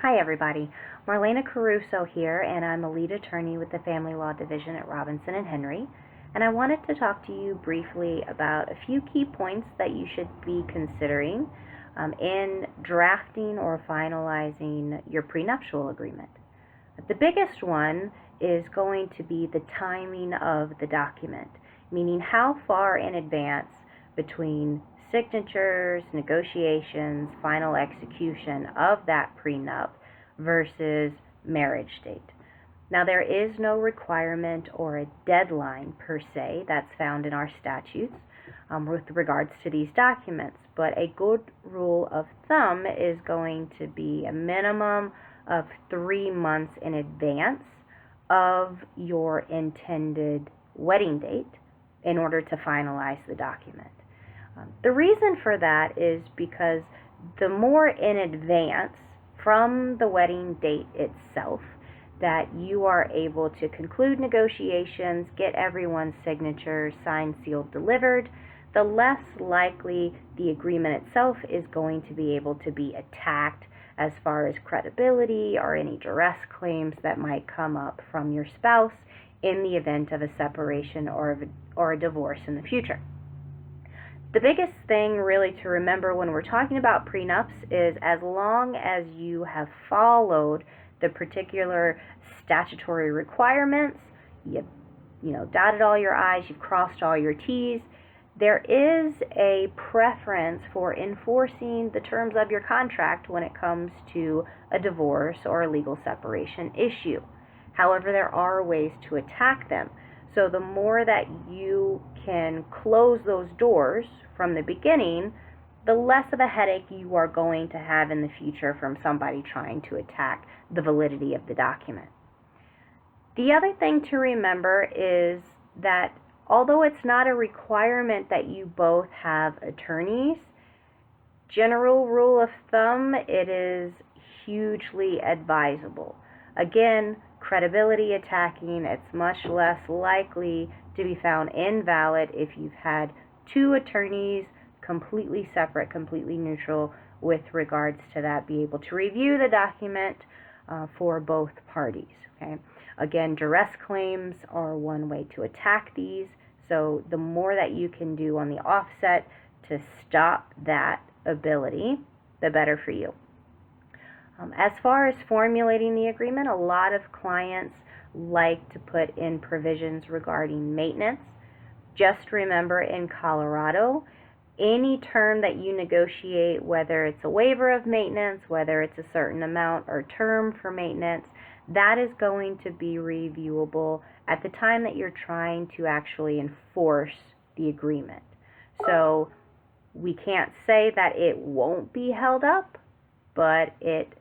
Hi everybody, Marlena Caruso here, and I'm a lead attorney with the Family Law Division at Robinson and Henry, and I wanted to talk to you briefly about a few key points that you should be considering in drafting or finalizing your prenuptial agreement. The biggest one is going to be the timing of the document, meaning how far in advance between signatures, negotiations, final execution of that prenup versus marriage date. Now, there is no requirement or a deadline per se that's found in our statutes with regards to these documents, but a good rule of thumb is going to be a minimum of 3 months in advance of your intended wedding date in order to finalize the document. The reason for that is because the more in advance from the wedding date itself that you are able to conclude negotiations, get everyone's signatures, signed, sealed, delivered, the less likely the agreement itself is going to be able to be attacked as far as credibility or any duress claims that might come up from your spouse in the event of a separation or a divorce in the future. The biggest thing really to remember when we're talking about prenups is as long as you have followed the particular statutory requirements, you dotted all your I's, you've crossed all your T's, there is a preference for enforcing the terms of your contract when it comes to a divorce or a legal separation issue. However, there are ways to attack them. So the more that you can close those doors from the beginning, the less of a headache you are going to have in the future from somebody trying to attack the validity of the document. The other thing to remember is that although it's not a requirement that you both have attorneys, general rule of thumb, it is hugely advisable. Again, credibility attacking, it's much less likely to be found invalid if you've had two attorneys completely separate, completely neutral with regards to that, be able to review the document for both parties. Okay. Again, duress claims are one way to attack these, so the more that you can do on the offset to stop that ability, the better for you. As far as formulating the agreement, a lot of clients like to put in provisions regarding maintenance. Just remember, in Colorado, any term that you negotiate, whether it's a waiver of maintenance, whether it's a certain amount or term for maintenance, that is going to be reviewable at the time that you're trying to actually enforce the agreement. So we can't say that it won't be held up, but it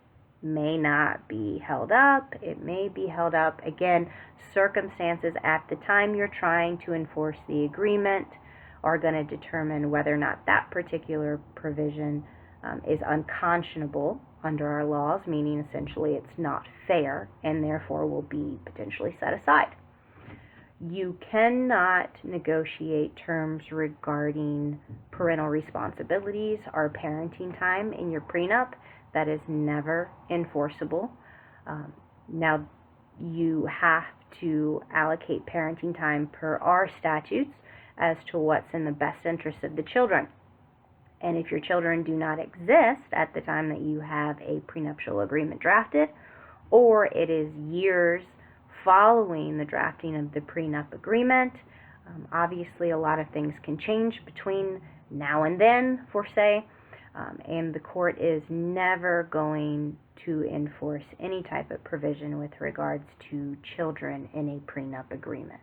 may not be held up. It may be held up. Again, circumstances at the time you're trying to enforce the agreement are going to determine whether or not that particular provision is unconscionable under our laws, meaning essentially it's not fair and therefore will be potentially set aside. You cannot negotiate terms regarding parental responsibilities or parenting time in your prenup. That is never enforceable. Now, you have to allocate parenting time per our statutes as to what's in the best interest of the children. And if your children do not exist at the time that you have a prenuptial agreement drafted, or it is years following the drafting of the prenup agreement, obviously a lot of things can change between now and then, for say, and the court is never going to enforce any type of provision with regards to children in a prenup agreement.